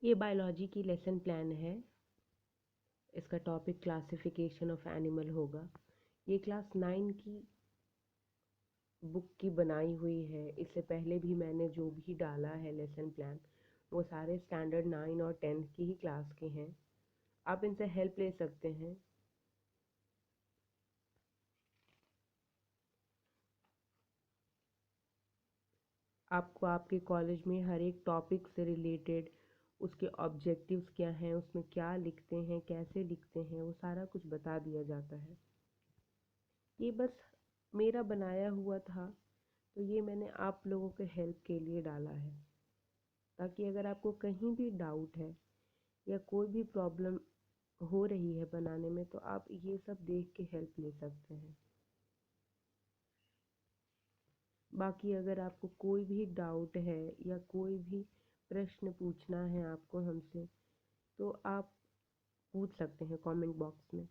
ये बायोलॉजी की lesson plan है। इसका टॉपिक क्लासिफिकेशन ऑफ एनिमल होगा। ये क्लास 9 की बुक की बनाई हुई है। इससे पहले भी मैंने जो भी डाला है लेसन प्लान वो सारे स्टैंडर्ड 9 और 10 की ही क्लास के हैं। आप इनसे हेल्प ले सकते हैं। आपको आपके कॉलेज में हर एक टॉपिक से रिलेटेड उसके ऑब्जेक्टिव्स क्या हैं, उसमें क्या लिखते हैं, कैसे लिखते हैं, वो सारा कुछ बता दिया जाता है। ये बस मेरा बनाया हुआ था, तो ये मैंने आप लोगों के हेल्प के लिए डाला है, ताकि अगर आपको कहीं भी डाउट है या कोई भी प्रॉब्लम हो रही है बनाने में तो आप ये सब देख के हेल्प ले सकते हैं। बाकी अगर आपको कोई भी डाउट है या कोई भी प्रश्न पूछना है आपको हमसे, तो आप पूछ सकते हैं कमेंट बॉक्स में।